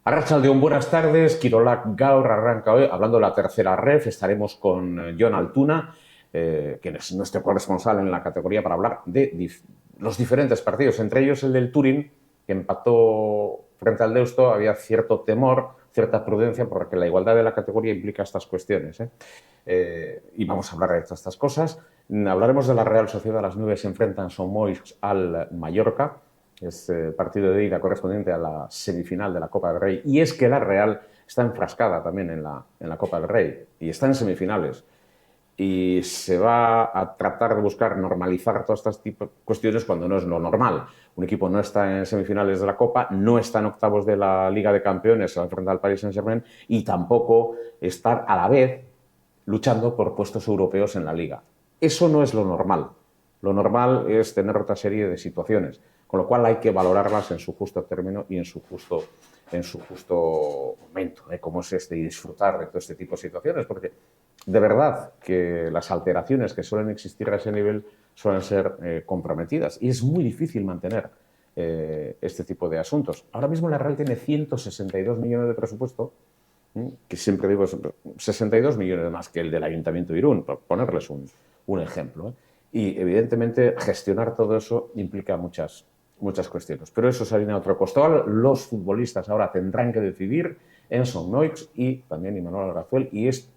Arratsaldeon, buenas tardes. Kirolak gaur arranca hoy. Hablando de la tercera ref, estaremos con Jon Altuna, quien es nuestro corresponsal en la categoría, para hablar de los diferentes partidos, entre ellos el del Turin, que empató frente al Deusto. Había cierto temor, cierta prudencia, porque la igualdad de la categoría implica estas cuestiones. Y vamos a hablar de todas estas cosas. Hablaremos de la Real Sociedad. A las 9 se enfrentan Somoix al Mallorca. Es el partido de ida correspondiente a la semifinal de la Copa del Rey. Y es que la Real está enfrascada también en la Copa del Rey y está en semifinales. Y se va a tratar de buscar normalizar todas estas cuestiones cuando no es lo normal. Un equipo no está en semifinales de la Copa, no está en octavos de la Liga de Campeones, se va a enfrentar al Paris Saint-Germain, y tampoco estar a la vez luchando por puestos europeos en la Liga. Eso no es lo normal. Lo normal es tener otra serie de situaciones, con lo cual hay que valorarlas en su justo término y en su justo momento, como es y disfrutar de todo este tipo de situaciones, porque de verdad que las alteraciones que suelen existir a ese nivel suelen ser comprometidas, y es muy difícil mantener este tipo de asuntos. Ahora mismo la Real tiene 162 millones de presupuesto, que siempre digo 62 millones más que el del Ayuntamiento de Irún, por ponerles un ejemplo. Y evidentemente gestionar todo eso implica muchas cuestiones. Pero eso es harina de otro costal. Los futbolistas ahora tendrán que decidir, Enzo Moix y también Imanol Alguazuel, y es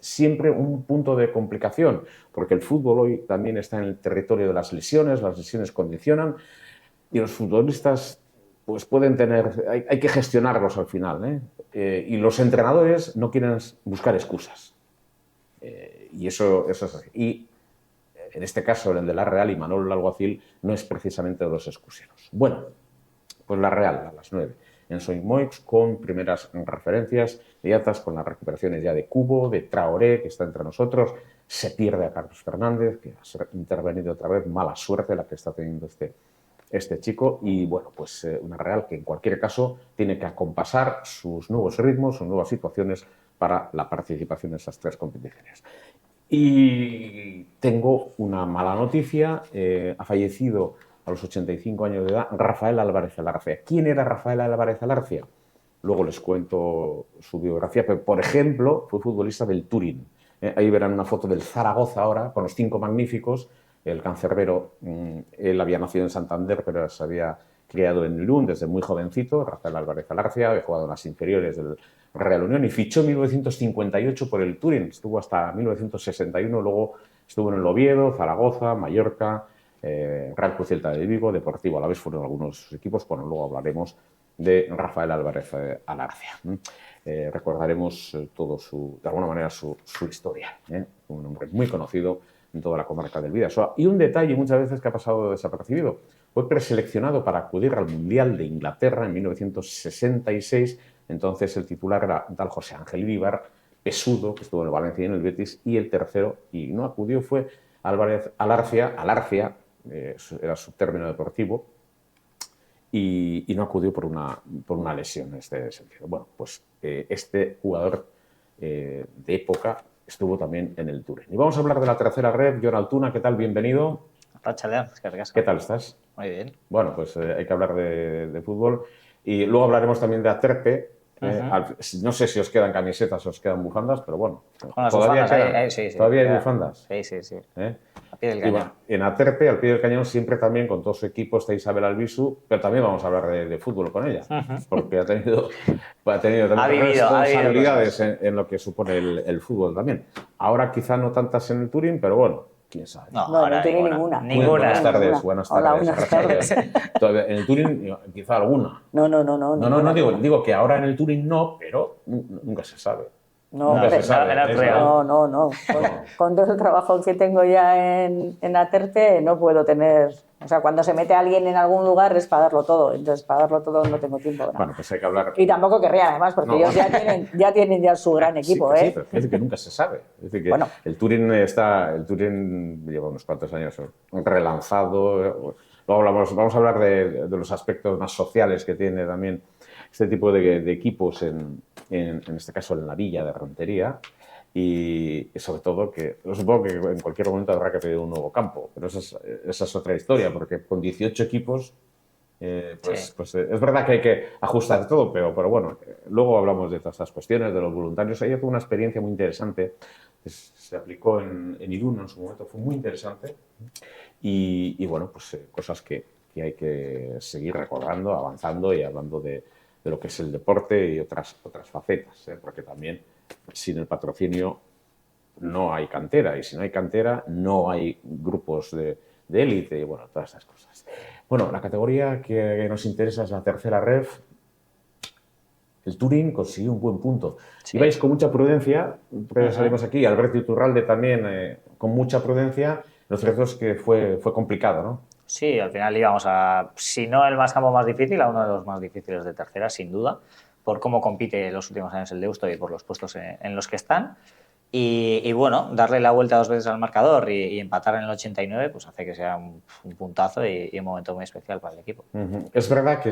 siempre un punto de complicación, porque el fútbol hoy también está en el territorio de las lesiones condicionan, y los futbolistas pues pueden tener, hay que gestionarlos al final, y los entrenadores no quieren buscar excusas. Y eso es así. Y en este caso, el de la Real, Imanol Alguacil, no es precisamente de los excuseros. Bueno, pues la Real a las 9 en Soimoix, con primeras referencias inmediatas, con las recuperaciones ya de Cubo, de Traoré, que está entre nosotros. Se pierde a Carlos Fernández, que ha intervenido otra vez. Mala suerte la que está teniendo este chico. Y bueno, pues una Real que en cualquier caso tiene que acompasar sus nuevos ritmos, sus nuevas situaciones para la participación en esas tres competiciones. Y tengo una mala noticia. Ha fallecido a los 85 años de edad Rafael Álvarez Alarcia. ¿Quién era Rafael Álvarez Alarcia? Luego les cuento su biografía, pero por ejemplo fue futbolista del Turín. Ahí verán una foto del Zaragoza ahora, con los 5 magníficos. El cancerbero, él había nacido en Santander, pero se había criado en Irún desde muy jovencito. Rafael Álvarez Alarcia había jugado en las inferiores del Real Unión y fichó en 1958 por el Turín. Estuvo hasta 1961, luego estuvo en el Oviedo, Zaragoza, Mallorca, Real Cruz Celta de Vigo, Deportivo Alavés, fueron algunos equipos. Bueno, luego hablaremos de Rafael Álvarez Alarcia. Recordaremos de alguna manera su historia. Un hombre muy conocido en toda la comarca del Bidasoa. Y un detalle muchas veces que ha pasado desapercibido: fue preseleccionado para acudir al Mundial de Inglaterra en 1966. Entonces el titular era tal José Ángel Víbar, pesudo, que estuvo en el Valencia y en el Betis, y el tercero, y no acudió, fue Álvarez Alarcia, era su término deportivo, y no acudió por una lesión en este sentido. Bueno, pues este jugador de época estuvo también en el Turín. Y vamos a hablar de la tercera red. Jon Altuna, ¿qué tal? Bienvenido. ¿Qué tal estás? Muy bien. Bueno, pues hay que hablar de fútbol. Y luego hablaremos también de Aterpe. No sé si os quedan camisetas o os quedan bufandas, pero bueno. ¿Todavía hay bufandas? Sí. A pie del cañón. Bueno, en Aterpe, al pie del cañón, siempre también con todo su equipo está Isabel Albisu, pero también vamos a hablar de fútbol con ella, porque ha tenido responsabilidades en lo que supone el fútbol también. Ahora quizá no tantas en el Turín, pero bueno, quién sabe. No, en el Turín ninguna. Buenas tardes. Hola, buenas tardes. Todavía en el Turín quizá alguna. No, digo que ahora en el Turín no, pero nunca se sabe. No. Con todo el trabajo que tengo ya en Aterpe no puedo tener. O sea, cuando se mete alguien en algún lugar es para darlo todo. Entonces, para darlo todo no tengo tiempo. ¿No? Bueno, pues hay que hablar. Y tampoco querría, además, porque ellos ya tienen su gran equipo. Sí, pero es decir, que nunca se sabe. Es decir, que el Turín lleva unos cuantos años relanzado. Vamos a hablar de los aspectos más sociales que tiene también este tipo de equipos, en este caso en la Villa de Rentería, y sobre todo que supongo que en cualquier momento habrá que pedir un nuevo campo, pero esa es otra historia, porque con 18 equipos pues es verdad que hay que ajustar todo, pero bueno, luego hablamos de todas estas cuestiones, de los voluntarios. Ahí tuve una experiencia muy interesante, se aplicó en Irún en su momento, fue muy interesante y bueno, pues cosas que hay que seguir recordando, avanzando y hablando de lo que es el deporte y otras facetas, porque también sin el patrocinio no hay cantera y si no hay cantera no hay grupos de élite y bueno, todas esas cosas. Bueno, la categoría que nos interesa es la tercera ref. El Touring consiguió un buen punto. Sí. Ibais con mucha prudencia, porque salimos aquí, Alberto Iturralde también con mucha prudencia. Lo cierto es que fue complicado, ¿no? Sí, al final íbamos a, si no el campo más difícil, a uno de los más difíciles de tercera, sin duda, por cómo compite en los últimos años el Deusto y por los puestos en los que están. Y bueno, darle la vuelta 2 veces al marcador y empatar en el 89, pues hace que sea un puntazo y un momento muy especial para el equipo. Es verdad que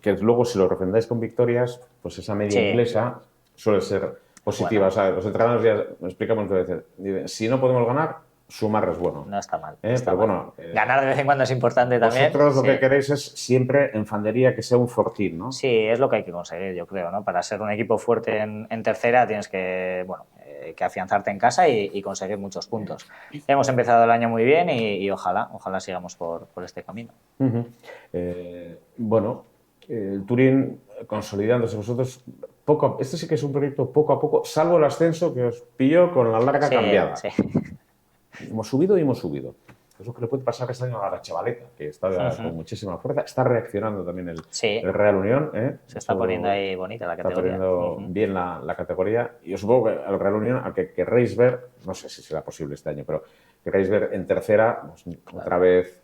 que luego si lo refrendáis con victorias, pues esa media inglesa suele ser positiva. Bueno. O sea, los entrenadores ya explicamos muchas veces, si no podemos ganar, sumar es bueno. No está mal. Pero bueno, ganar de vez en cuando es importante también. Vosotros lo que queréis es siempre en fandería que sea un fortín, ¿no? Sí, es lo que hay que conseguir, yo creo, ¿no? Para ser un equipo fuerte en tercera tienes que, bueno, que afianzarte en casa y conseguir muchos puntos. Hemos empezado el año muy bien y ojalá sigamos por este camino. Bueno, el Touring consolidándose vosotros, este sí que es un proyecto poco a poco, salvo el ascenso que os pilló con la larga cambiada. Sí. Hemos subido y hemos subido. Es lo que le puede pasar este año a la chavaleta, que está con muchísima fuerza. Está reaccionando también el Real Unión. Se está poniendo ahí bonita la categoría. Está poniendo bien la categoría. Y yo supongo que al Real Unión, al que querréis ver, no sé si será posible este año, pero queréis ver en tercera, pues, otra vez.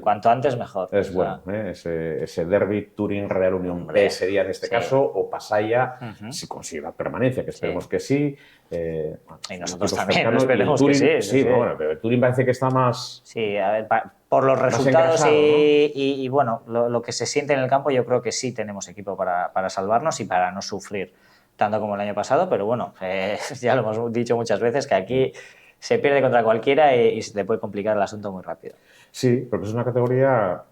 Cuanto antes mejor. Es bueno, ese derbi Touring-Real Unión B sería en este caso, o Pasaya, si consigue la permanencia, que esperemos que sí. Y nosotros también esperemos que sí. Bueno, pero el Touring parece que está más... Sí, a ver, por los resultados y bueno, lo que se siente en el campo, yo creo que sí tenemos equipo para salvarnos y para no sufrir tanto como el año pasado, pero bueno, ya lo hemos dicho muchas veces que aquí se pierde contra cualquiera y se te puede complicar el asunto muy rápido. Sí, porque es una categoría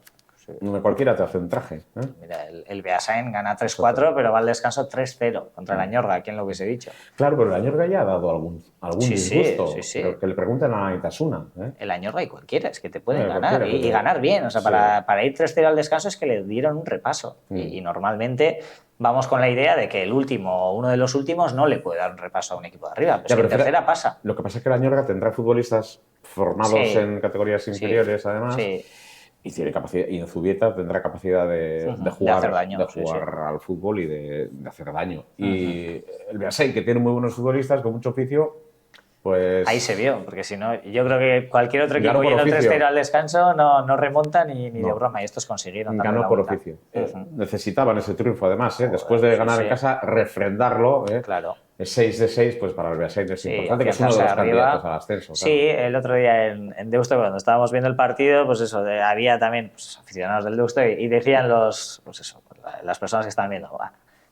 donde cualquiera te hace un traje. Mira, el Beasain gana 3-4, pero va al descanso 3-0 contra el Añorga, ¿quién lo hubiese dicho? Claro, pero el Añorga ya ha dado algún disgusto. Sí. Pero que le pregunten a Itasuna. El Añorga y cualquiera, es que te pueden ganar y ganar bien. O sea, para ir 3-0 al descanso es que le dieron un repaso. Y normalmente vamos con la idea de que el último, uno de los últimos, no le puede dar un repaso a un equipo de arriba. Pero en tercera pasa. Lo que pasa es que el Añorga tendrá futbolistas formados en categorías inferiores, además. Sí. Y tiene capacidad, y en Zubieta tendrá capacidad de jugar, al fútbol y de hacer daño. Y el Beasain, que tiene muy buenos futbolistas con mucho oficio, pues... Ahí se vio, porque si no, yo creo que cualquier otro equipo yendo 3-0 al descanso no remonta ni de broma, y estos consiguieron. Ganó por oficio. Necesitaban ese triunfo, además, después de ganar en casa, refrendarlo. Claro. 6 de 6, pues para el Beasain es importante, que es uno de los candidatos al ascenso. Sí, claro. El otro día en Deusto, cuando estábamos viendo el partido, pues eso, había también aficionados del Deusto y decían las personas que estaban viendo,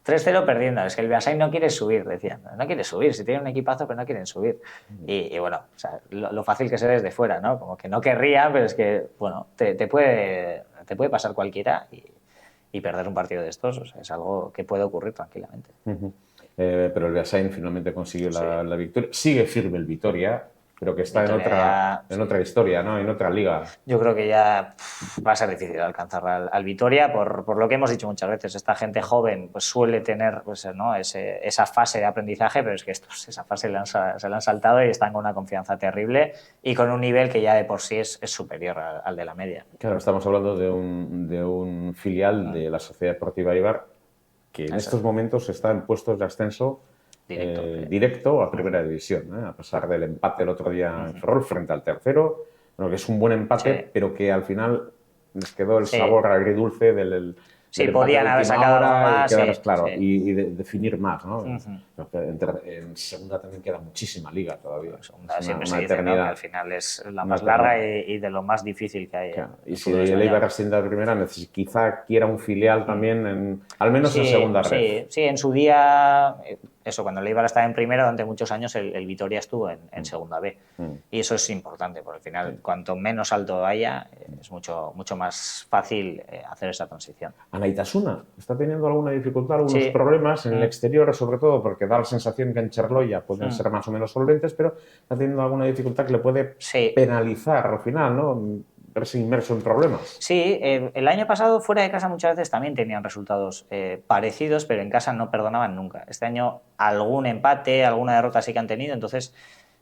3-0 perdiendo, es que el Beasain no quiere subir, decían, no quiere subir, si tiene un equipazo, pero no quieren subir. Y bueno, o sea, lo fácil que se ve desde fuera, ¿no? Como que no querrían, pero es que, bueno, te puede pasar cualquiera y perder un partido de estos, o sea, es algo que puede ocurrir tranquilamente. Pero el Beasain finalmente consiguió la victoria. Sigue firme el Vitoria, pero que está en otra historia, ¿no? En otra liga. Yo creo que ya va a ser difícil alcanzar al Vitoria por lo que hemos dicho muchas veces. Esta gente joven pues suele tener pues, ¿no? esa fase de aprendizaje, pero es que estos esa fase se la han saltado y están con una confianza terrible y con un nivel que ya de por sí es superior al de la media. Claro, estamos hablando de un filial de la Sociedad Deportiva Eibar que en estos momentos está en puestos de ascenso directo a Primera División, a pesar del empate el otro día en Ferrol frente al tercero, bueno, que es un buen empate, pero que al final les quedó el sabor agridulce del podían haber sacado más. Y definir más, ¿no? En segunda también queda muchísima liga todavía. Segunda siempre se dice, ¿no? Que al final es la más larga y de lo más difícil que hay. Claro. Y si el Eibar asciende a primera, quizá quiera un filial también, al menos en segunda red. Sí, en su día, eso, cuando el Eibar estaba en primera, durante muchos años el Vitoria estuvo en segunda B. Y eso es importante, porque al final, cuanto menos alto haya, es mucho más fácil hacer esa transición. Anaitasuna está teniendo alguna dificultad, algunos Sí. problemas en el exterior, sobre todo porque da la sensación que en Cherloya pueden ser más o menos solventes, pero está teniendo alguna dificultad que le puede Sí. penalizar al final, ¿no? Verse inmerso en problemas. Sí, el año pasado fuera de casa muchas veces también tenían resultados parecidos, pero en casa no perdonaban nunca. Este año algún empate, alguna derrota sí que han tenido, entonces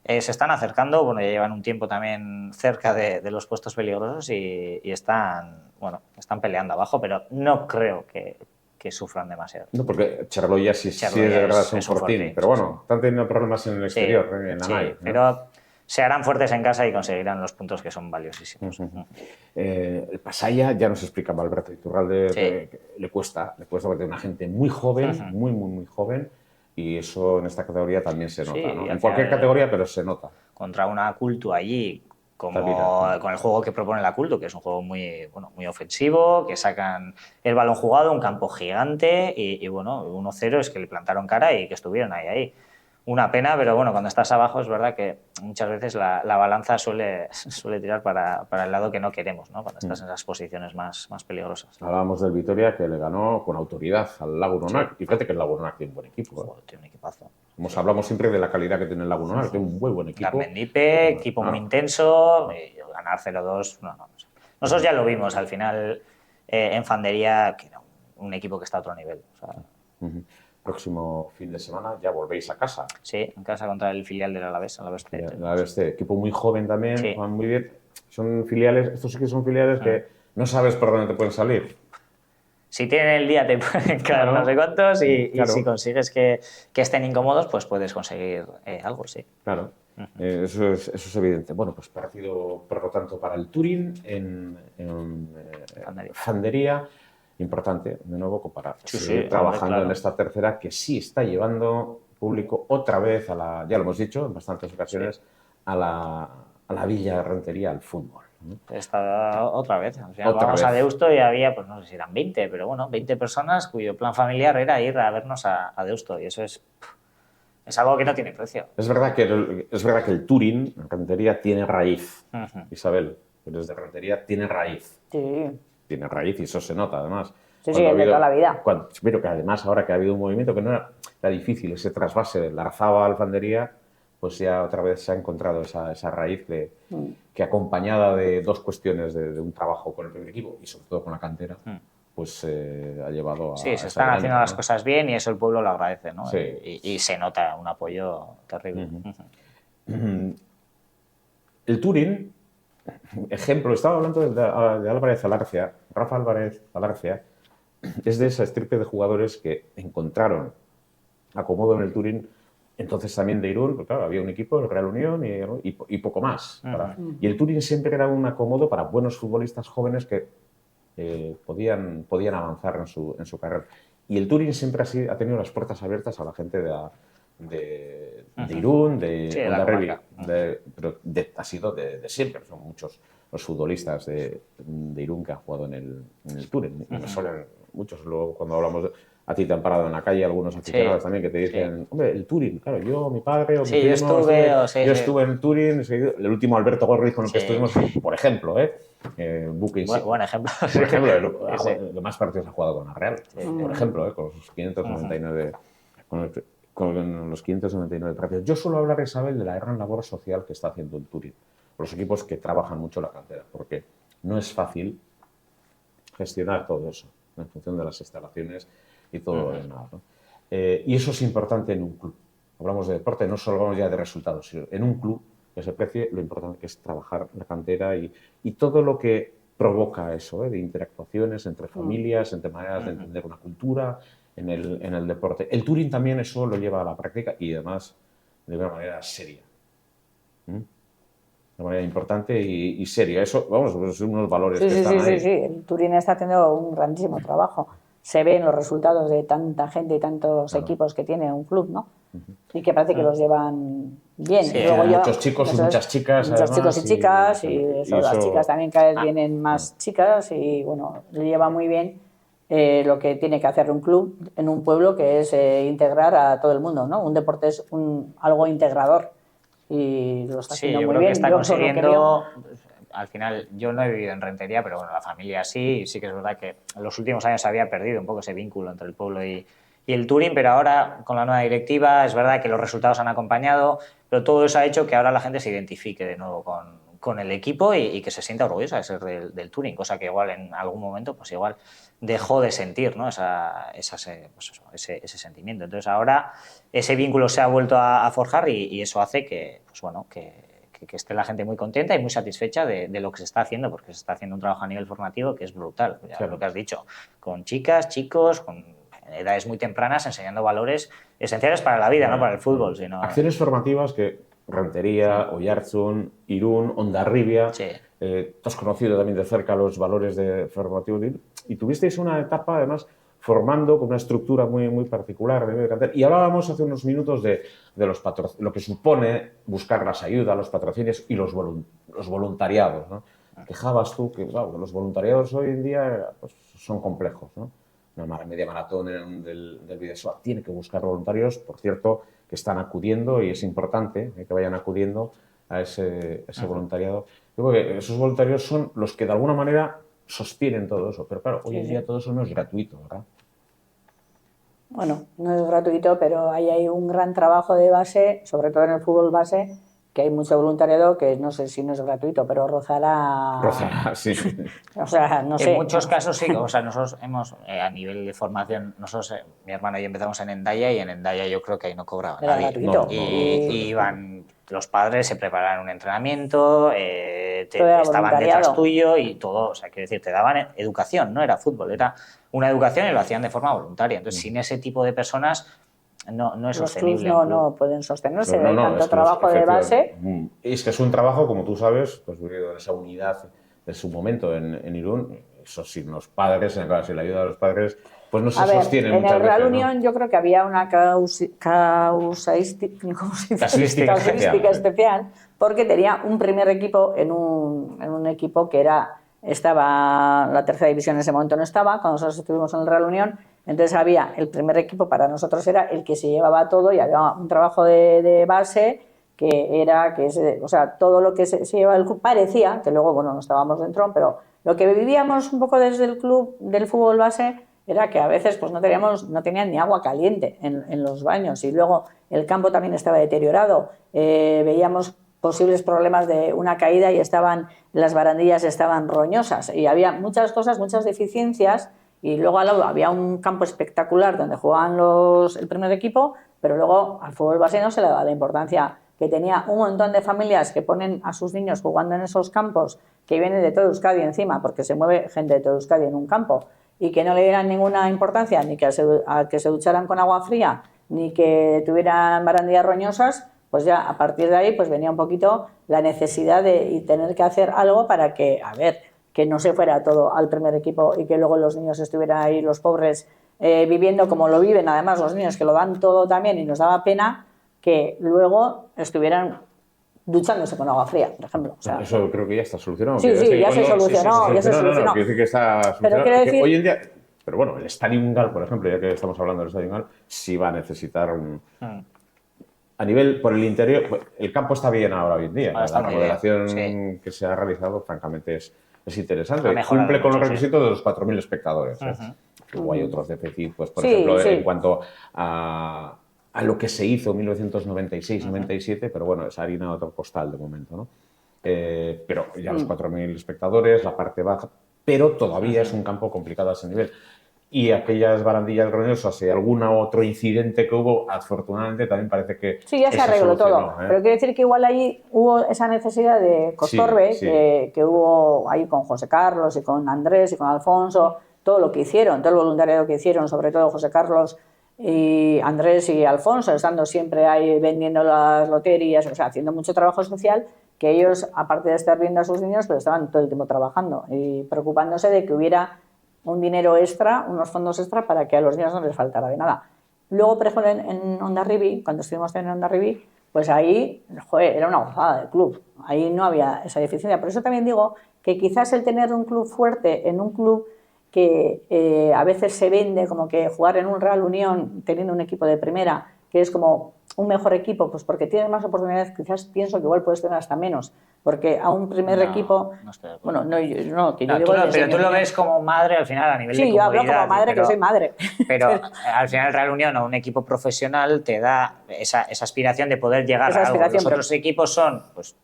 se están acercando, bueno, ya llevan un tiempo también cerca de los puestos peligrosos y están peleando abajo, pero no creo que sufran demasiado. No, porque Cherloya sí es Cherloya de verdad es un un fortín, fortín, pero sí, bueno, están teniendo problemas en el exterior, en Anay, ¿no? pero se harán fuertes en casa y conseguirán los puntos que son valiosísimos. El Pasaia, ya nos explicaba Alberto Iturralde, Sí. que le cuesta porque tiene una gente muy joven, muy joven, y eso en esta categoría también se nota, Sí, ¿no? y En al cualquier final, categoría, pero se nota. contra una Cultu allí, como Tavira. con el juego que propone la Cultu, que es un juego muy ofensivo, que sacan el balón jugado, un campo gigante y 1-0 es que le plantaron cara y que estuvieron ahí. Una pena, pero bueno, cuando estás abajo es verdad que muchas veces la balanza suele tirar para el lado que no queremos, ¿no? Cuando estás en esas posiciones más peligrosas. Hablábamos del Vitoria, que le ganó con autoridad al Lagunonac. Sí. Y fíjate que el Lagunonac tiene un buen equipo. Joder, tiene un equipazo. Hablamos siempre de la calidad que tiene el Lagunonac, tiene un muy buen equipo. Garmendipe, equipo muy intenso, ganar 0-2, no sé. Nosotros ya lo vimos al final en Fandería, que era un equipo que está a otro nivel. O sea, Próximo fin de semana ya volvéis a casa. sí, en casa contra el filial del Alavés. Este equipo muy joven también, Sí. juegan muy bien. Son filiales, estos sí que son filiales que no sabes por dónde te pueden salir. Si tienen el día te pueden caer no sé cuántos y si consigues que estén incómodos, pues puedes conseguir algo, sí. Claro, eso es evidente. Bueno, pues partido, por lo tanto, para el Turín en Fandería. Importante, de nuevo, para seguir trabajando en esta tercera que sí está llevando público otra vez ya lo hemos dicho en bastantes ocasiones, a la Villa de Rentería, al fútbol. Está otra vez. Al final vamos a Deusto y había, pues no sé si eran 20, pero bueno, 20 personas cuyo plan familiar era ir a vernos a Deusto y eso es algo que no tiene precio. Es verdad que el Turín, en Rentería, tiene raíz, Isabel, pero desde Rentería tiene raíz. Sí. Tiene raíz y eso se nota, además. Sí, de toda la vida. Pero que además, ahora que ha habido un movimiento que no era difícil, ese trasvase de Larzaba a Alfandería, pues ya otra vez se ha encontrado esa raíz que acompañada de dos cuestiones, de un trabajo con el primer equipo y sobre todo con la cantera, pues ha llevado a... Sí, se están haciendo las cosas bien y eso el pueblo lo agradece, ¿no? Sí. Y se nota un apoyo terrible. El Turín, ejemplo, estaba hablando de Álvarez Alarcia. Rafa Álvarez Alarcia es de esa estirpe de jugadores que encontraron acomodo en el Turín, entonces también de Irún, porque claro, había un equipo, el Real Unión y poco más. Y el Turín siempre era un acomodo para buenos futbolistas jóvenes que podían avanzar en su carrera. Y el Turín siempre ha tenido las puertas abiertas a la gente de Irún, de Hondarribia, pero ha sido de siempre. Son muchos los futbolistas de Irún que han jugado en el Turín. Y me suelen muchos, luego cuando hablamos a ti te han parado en la calle algunos aficionados también que te dicen, hombre, el Turín, claro, mi padre o mi primo, yo estuve en Turín, el último Alberto Gorriz con el que estuvimos, por ejemplo, buque buen ejemplo. Por ejemplo, lo más partidos ha jugado con la Real, por ejemplo, con los 599 con los 599 partidos. Yo suelo hablar, Isabel, de la gran labor social que está haciendo el Turín, los equipos que trabajan mucho la cantera, porque no es fácil gestionar todo eso en función de las instalaciones y todo lo demás, ¿no? Y eso es importante en un club. Hablamos de deporte, no solo hablamos ya de resultados, sino en un club que se precie lo importante que es trabajar la cantera y todo lo que provoca eso, de interactuaciones entre familias, entre maneras de entender una cultura en el deporte. El Turín también eso lo lleva a la práctica y además de una manera seria. De manera importante y seria. Eso, vamos, son unos valores que están ahí. Sí. El Turín está haciendo un grandísimo trabajo. Se ven los resultados de tanta gente y tantos equipos que tiene un club, ¿no? Y que parece que los llevan bien. Sí, y luego muchos chicos y muchas chicas. Muchos además, chicos y chicas, las chicas también cada vez vienen más chicas y bueno, le lleva muy bien lo que tiene que hacer un club en un pueblo, que es integrar a todo el mundo, ¿no? Un deporte es algo integrador y lo está haciendo muy bien. Yo creo que está consiguiendo al final yo no he vivido en Rentería, pero bueno, la familia sí, y sí que es verdad que en los últimos años se había perdido un poco ese vínculo entre el pueblo y el touring, pero ahora con la nueva directiva es verdad que los resultados han acompañado, pero todo eso ha hecho que ahora la gente se identifique de nuevo con el equipo y que se sienta orgullosa de ser del touring, cosa que igual en algún momento pues igual dejó de sentir, ¿no? Ese sentimiento. Entonces ahora ese vínculo se ha vuelto a forjar y eso hace que, pues bueno, que esté la gente muy contenta y muy satisfecha de lo que se está haciendo, porque se está haciendo un trabajo a nivel formativo que es brutal, ya Claro. lo que has dicho, con chicas, chicos, con edades muy tempranas, enseñando valores esenciales para la vida, no para el fútbol, sino... Acciones formativas que Rentería, Oiartzun, Irún, Hondarribia, Sí. tú has conocido también de cerca los valores de formativo de Irún, y tuvisteis una etapa además formando con una estructura muy, muy particular de cartel. Y hablábamos hace unos minutos de lo que supone buscar las ayudas, los patrocinios y los voluntariados, ¿no? Quejabas tú que los voluntariados hoy en día pues, son complejos, ¿no? Una media maratón del Bidasoa tiene que buscar voluntarios, por cierto, que están acudiendo y es importante que vayan acudiendo a ese voluntariado. Yo creo que esos voluntarios son los que de alguna manera sostienen todo eso, pero claro, hoy en día todo eso no es gratuito, ¿verdad? Bueno, no es gratuito, pero ahí hay un gran trabajo de base, sobre todo en el fútbol base, que hay mucho voluntariado que no sé si no es gratuito, pero rozará... Rozará, sí. O sea, no sé. En muchos casos sí, o sea, nosotros hemos, a nivel de formación, nosotros, mi hermano y yo empezamos en Endaya y en Endaya yo creo que ahí no cobraba Era nadie. gratuito. Y iban los padres, se preparaban un entrenamiento, Todo era estaban voluntariado. detrás tuyo y todo, o sea, quiero decir, te daban educación, no era fútbol, era una educación y lo hacían de forma voluntaria. Entonces, sin ese tipo de personas no es Los sostenible. clubs no pueden sostenerse, No, hay tanto es que trabajo de base. Es que es un trabajo, como tú sabes, pues en esa unidad de su momento en Irún, eso sin los padres, sin la ayuda de los padres, pues no se sostiene en muchas el Real veces, Unión ¿no? yo creo que había una casuística Casuística especial, especial, porque tenía un primer equipo en un equipo que estaba la tercera división en ese momento no estaba, cuando nosotros estuvimos en el Real Unión, entonces había el primer equipo para nosotros era el que se llevaba todo y había un trabajo de base o sea, todo lo que se lleva el club parecía, que luego, bueno, no estábamos dentro, pero lo que vivíamos un poco desde el club del fútbol base era que a veces pues no tenían ni agua caliente en los baños y luego el campo también estaba deteriorado. Veíamos posibles problemas de una caída y las barandillas estaban roñosas y había muchas cosas, muchas deficiencias y luego al lado había un campo espectacular donde jugaban el primer equipo, pero luego al fútbol base no se le daba la importancia que tenía un montón de familias que ponen a sus niños jugando en esos campos que vienen de todo Euskadi encima, porque se mueve gente de todo Euskadi en un campo, y que no le dieran ninguna importancia ni que se ducharan con agua fría, ni que tuvieran barandillas roñosas, pues ya a partir de ahí pues venía un poquito la necesidad de tener que hacer algo para que, que no se fuera todo al primer equipo y que luego los niños estuvieran ahí, los pobres, viviendo como lo viven, además los niños que lo dan todo también y nos daba pena que luego estuvieran duchándose con agua fría, por ejemplo. O sea, eso creo que ya está solucionado. Sí, ya se solucionó. No, quiero decir que está solucionado. Pero quiero decir... Hoy en día, pero bueno, el Estadio Ungal, por ejemplo, ya que estamos hablando del Estadio Ungal, sí va a necesitar a nivel por el interior, pues, el campo está bien ahora hoy en día. La remodelación que se ha realizado, francamente, es interesante. Cumple con los requisitos de los 4.000 espectadores. Luego hay otros déficits, pues, por ejemplo, en cuanto a lo que se hizo en 1996-97, pero bueno, es harina de otro costal de momento, ¿no? Pero ya los 4.000 espectadores, la parte baja, pero todavía es un campo complicado a ese nivel. Y aquellas barandillas roñosas y algún otro incidente que hubo, afortunadamente también parece que... Sí, ya se arregló todo. Pero quiero decir que igual ahí hubo esa necesidad de Costorbe, que hubo ahí con José Carlos y con Andrés y con Alfonso, todo lo que hicieron, todo el voluntariado que hicieron, sobre todo José Carlos y Andrés y Alfonso, estando siempre ahí vendiendo las loterías, o sea, haciendo mucho trabajo social, que ellos, aparte de estar viendo a sus niños, pero estaban todo el tiempo trabajando y preocupándose de que hubiera un dinero extra, unos fondos extra para que a los niños no les faltara de nada. Luego, por ejemplo, en Hondarribia, cuando estuvimos en Hondarribia, pues ahí, era una gozada de club. Ahí no había esa deficiencia. Por eso también digo que quizás el tener un club fuerte en un club que a veces se vende como que jugar en un Real Unión teniendo un equipo de primera, que es como un mejor equipo, pues porque tienes más oportunidades, quizás pienso que igual puedes tener hasta menos, porque a un primer equipo, no estoy de acuerdo. bueno, no, que yo No, digo pero tú lo ves como madre al final a nivel de sí, yo hablo como comodidad, madre, que soy madre. Pero al final el Real Unión o un equipo profesional te da esa aspiración de poder llegar Esa a algo. aspiración, Los otros equipos son pues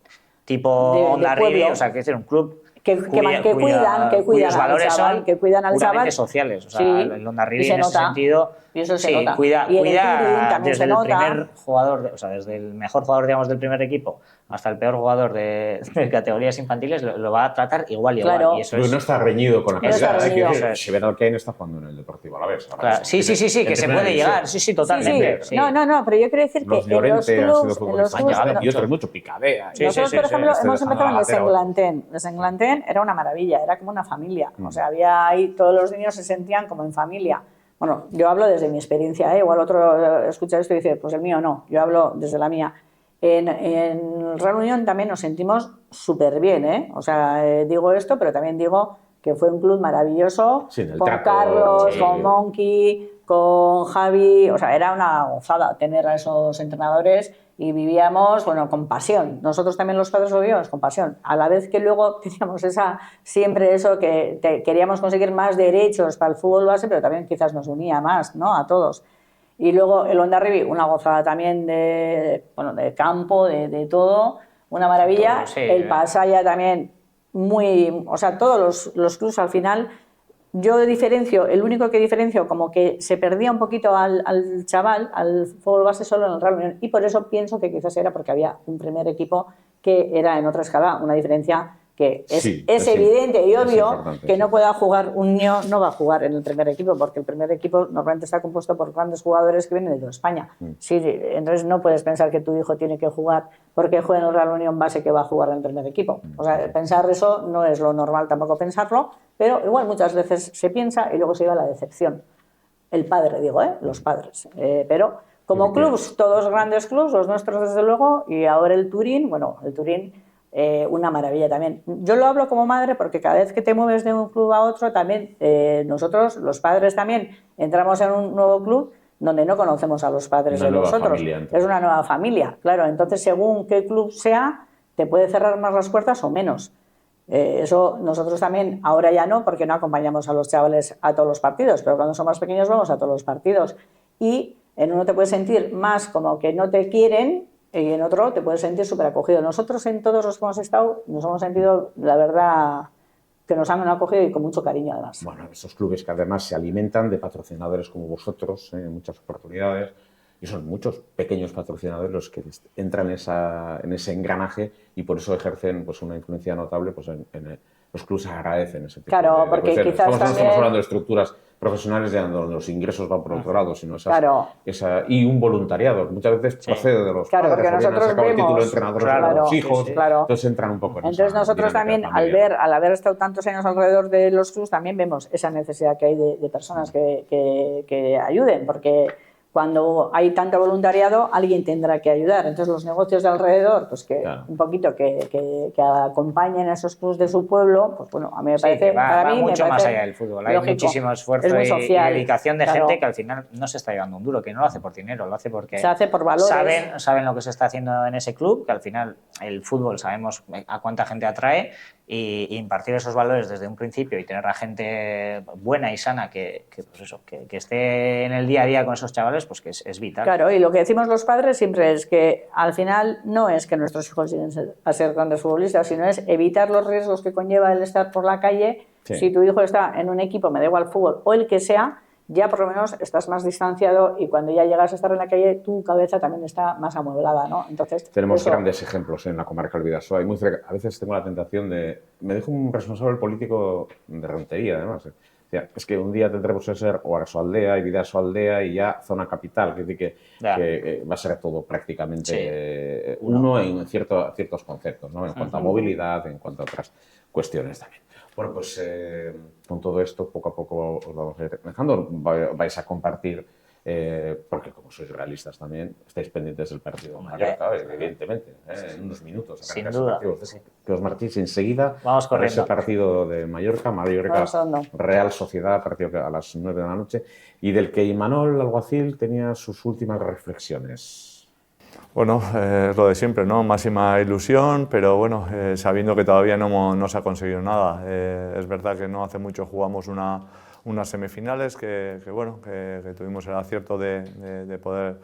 tipo de Hondarribia, pueblo. o sea, que es un club que cuidan cuyos al valores chaval, son que cuidan al puramente chaval. sociales. O sea, Sí, el y Hondarribia se en ese nota, sentido y eso se sí, nota. cuida Y en el Turín también desde se el nota. primer jugador, o sea, desde el mejor jugador, digamos, del primer equipo hasta el peor jugador de categorías infantiles, lo va a tratar igual. Claro. Y eso Pero no está reñido con la No está calidad. reñido. Cheverald Kane está jugando en el Deportivo Alavés. Ahora Claro. mismo. Sí, que se puede llegar. Sí, totalmente. Sí. No, pero yo quiero decir Los que en los Llorente han sido clubs, futbolistas. Han llegado Y otros mucho, Picadea. nosotros, por ejemplo, hemos empezado en el Saint Saint-Glantén. El Saint-Glantén era una maravilla, era como una familia. O sea, había ahí, todos los niños se sentían como en familia. Bueno, yo hablo desde mi experiencia, igual otro escucha esto y dice, pues el mío no, yo hablo desde la mía. En el Real Unión también nos sentimos súper bien, ¿eh? O sea, digo esto, pero también digo que fue un club maravilloso, Sí, en el con trato, Carlos, sí. con Monkey, con Javi, o sea, era una gozada tener a esos entrenadores y vivíamos, bueno, con pasión. Nosotros también los padres lo vivíamos con pasión. A la vez que luego teníamos siempre eso que queríamos conseguir más derechos para el fútbol base, pero también quizás nos unía más, ¿no? A todos. Y luego el Hondarribia, una gozada también de campo, de todo, una maravilla. Todo, sí, el Pasaia también, o sea, todos los clubs al final, yo diferencio, el único que diferencio como que se perdía un poquito al chaval, al fútbol base solo en el Real Unión, y por eso pienso que quizás era porque había un primer equipo que era en otra escala, una diferencia que es evidente y obvio que no pueda jugar un niño, no va a jugar en el primer equipo, porque el primer equipo normalmente está compuesto por grandes jugadores que vienen de toda España. Sí, entonces no puedes pensar que tu hijo tiene que jugar porque juega en el Real Unión base que va a jugar en el primer equipo. O sea, pensar eso no es lo normal tampoco pensarlo, pero igual muchas veces se piensa y luego se lleva la decepción. El padre, digo, los padres. Pero como clubs, todos grandes clubs, los nuestros desde luego, y ahora el Turín, bueno, el Turín una maravilla también. Yo lo hablo como madre porque cada vez que te mueves de un club a otro, también nosotros, los padres también, entramos en un nuevo club donde no conocemos a los padres de los otros. Es una nueva familia, claro. Entonces, según qué club sea, te puede cerrar más las puertas o menos. Eso nosotros también, ahora ya no, porque no acompañamos a los chavales a todos los partidos, pero cuando son más pequeños vamos a todos los partidos. Y en uno te puedes sentir más como que no te quieren, y en otro te puedes sentir súper acogido. Nosotros en todos los que hemos estado nos hemos sentido, la verdad, que nos han acogido y con mucho cariño además. Bueno, esos clubes que además se alimentan de patrocinadores como vosotros en muchas oportunidades, y son muchos pequeños patrocinadores los que entran en ese engranaje y por eso ejercen pues, una influencia notable pues, en los clubes agradecen ese tipo claro, porque quizás no también... estamos hablando de estructuras profesionales donde los ingresos van por otro lado, sino y un voluntariado. Muchas veces procede de los padres, porque nosotros vemos, el título de entrenadores de los hijos, entonces entran un poco en entonces nosotros también, al haber estado tantos años alrededor de los clubs, también vemos esa necesidad que hay de personas que ayuden, porque cuando hay tanto voluntariado, alguien tendrá que ayudar. Entonces, los negocios de alrededor, pues que un poquito que acompañen a esos clubs de su pueblo, pues bueno, a mí me parece... va mucho más allá del fútbol. Hay muchísimo esfuerzo y dedicación de gente que al final no se está llevando un duro, que no lo hace por dinero, lo hace porque se hace por valores. Saben lo que se está haciendo en ese club, que al final el fútbol sabemos a cuánta gente atrae, y impartir esos valores desde un principio y tener a gente buena y sana que esté en el día a día con esos chavales, pues que es vital. Claro, y lo que decimos los padres siempre es que al final no es que nuestros hijos lleguen a ser grandes futbolistas, sino es evitar los riesgos que conlleva el estar por la calle. Si tu hijo está en un equipo, me da igual fútbol o el que sea, ya por lo menos estás más distanciado y cuando ya llegas a estar en la calle, tu cabeza también está más amueblada, ¿no? Entonces, tenemos grandes ejemplos en la comarca del Bidasoa. A veces tengo la tentación de... Me dijo un responsable político de Rentería, además. Es que un día tendremos que ser o Arsoaldea y Bidasoa-Aldea y ya zona capital, que va a ser todo prácticamente uno en ciertos conceptos, ¿no? En cuanto a movilidad, en cuanto a otras cuestiones también. Bueno, pues con todo esto, poco a poco os vamos a ir dejando. Vais a compartir, porque como sois realistas también, estáis pendientes del partido de Mallorca, evidentemente, en unos minutos. Sin duda. Que os marchéis enseguida. Vamos corriendo. Ese partido de Mallorca Real Sociedad, partido a las 9 de la noche, y del que Imanol Alguacil tenía sus últimas reflexiones. Bueno, es lo de siempre, ¿no? Máxima ilusión, pero bueno, sabiendo que todavía no se ha conseguido nada. Es verdad que no hace mucho jugamos unas semifinales que tuvimos el acierto de poder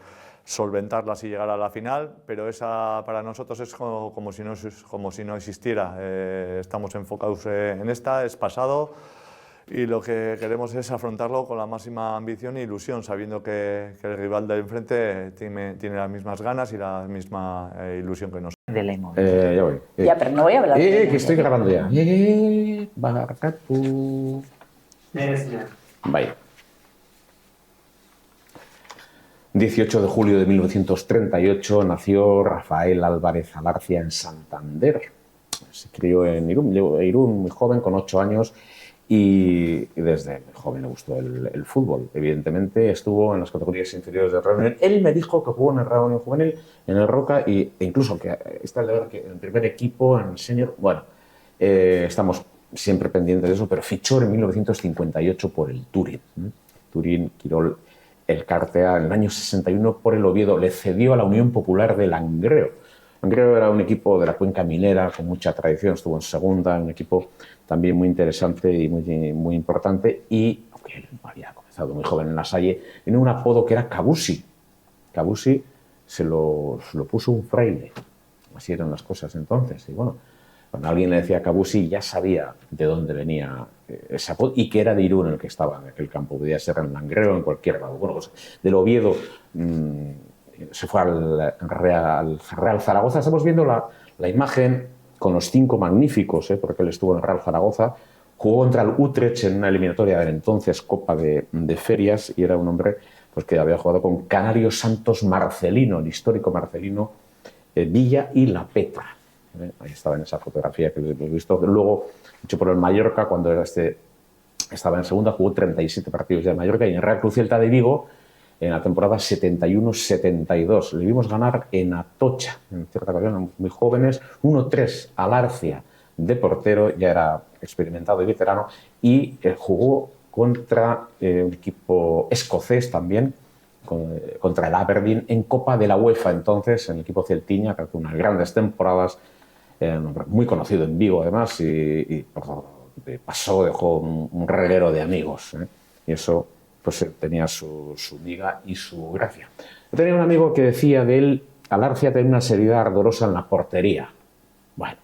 solventarlas y llegar a la final, pero esa para nosotros es como si no existiera. Estamos enfocados en esta, es pasado. Y lo que queremos es afrontarlo con la máxima ambición e ilusión, sabiendo que el rival de enfrente tiene las mismas ganas y la misma ilusión que nosotros. De Lemon. Ya voy. Ya, pero no voy a hablar. Que estoy grabando ya. Baracatu. Vaya. 18 de julio de 1938 nació Rafael Álvarez Alarcia en Santander. Se crió en Irún muy joven, con 8 años. Y desde joven le gustó el fútbol. Evidentemente estuvo en las categorías inferiores del Real Unión. Él me dijo que jugó en el Real Unión Juvenil, en el Roca, e incluso que está el de ver que en el primer equipo, en el senior. Bueno, estamos siempre pendientes de eso, pero fichó en 1958 por el Turín. Turín, Quirol, el Cartea, en el año 61 por el Oviedo. Le cedió a la Unión Popular de Langreo. Langreo era un equipo de la cuenca minera con mucha tradición, estuvo en segunda, un equipo también muy interesante y muy importante, y aunque él había comenzado muy joven en la Salle, tenía un apodo que era Cabusi. Cabusi se lo puso un fraile, así eran las cosas entonces, y bueno, cuando alguien le decía Cabusi ya sabía de dónde venía ese apodo y que era de Irún el que estaba en aquel campo, podía ser en Langreo o en cualquier lado. Bueno, pues del Oviedo se fue al Real Zaragoza. Estamos viendo la imagen con los 5 magníficos, porque él estuvo en el Real Zaragoza. Jugó contra el Utrecht en una eliminatoria de entonces Copa de Ferias, y era un hombre pues, que había jugado con Canario Santos Marcelino, el histórico Marcelino, Villa y La Petra. Ahí estaba en esa fotografía que hemos visto. Luego, hecho por el Mallorca, cuando estaba en segunda, jugó 37 partidos de Mallorca, y en el Real Cruz Celta de Vigo, en la temporada 71-72. Le vimos ganar en Atocha, en cierta ocasión, muy jóvenes, 1-3 al Arcia de portero, ya era experimentado y veterano, y jugó contra un equipo escocés también, contra el Aberdeen, en Copa de la UEFA entonces, en el equipo celtiña, que hace unas grandes temporadas, un hombre muy conocido en Vigo además, y dejó un reguero de amigos, y eso pues tenía su miga y su gracia. Yo tenía un amigo que decía de él: Alarcia tenía una seriedad ardorosa en la portería. Bueno,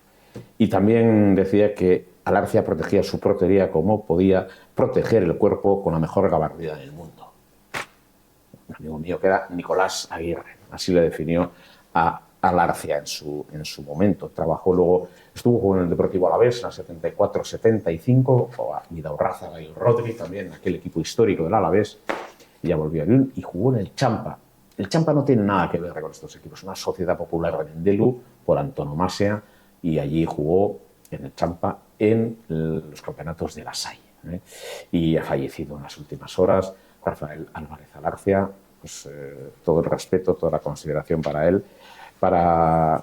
y también decía que Alarcia protegía su portería como podía proteger el cuerpo con la mejor gabardina del mundo. Un amigo mío que era Nicolás Aguirre, así le definió a Alarcia en su momento. Estuvo jugando en el Deportivo Alavés en el 74-75, o a Vidaurraza y Rodri, también aquel equipo histórico del Alavés. Ya volvió a Irún y jugó en el Champa. El Champa no tiene nada que ver con estos equipos, una sociedad popular de Mendelu por antonomasia, y allí jugó en el Champa en los campeonatos de la Salle. Y ha fallecido en las últimas horas Rafael Álvarez Alarcia. Pues todo el respeto, toda la consideración para él, para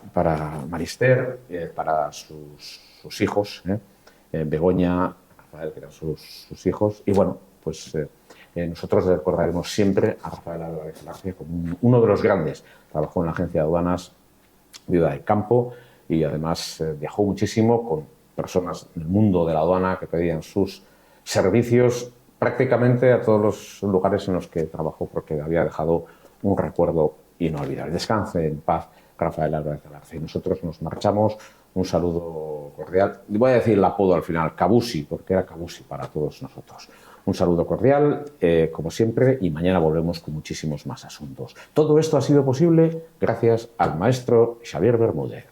Marister, para sus hijos, Begoña, Rafael, que eran sus hijos, y bueno, pues nosotros recordaremos siempre a Rafael Álvarez Alarcia como uno de los grandes. Trabajó en la agencia de aduanas, viuda de campo, y además viajó muchísimo con personas del mundo de la aduana que pedían sus servicios prácticamente a todos los lugares en los que trabajó, porque había dejado un recuerdo inolvidable. Descanse en paz Rafael Álvarez Alarcia. Y nosotros nos marchamos. Un saludo cordial. Voy a decir el apodo al final, Cabusi, porque era Cabusi para todos nosotros. Un saludo cordial, como siempre, y mañana volvemos con muchísimos más asuntos. Todo esto ha sido posible gracias al maestro Xavier Bermúdez.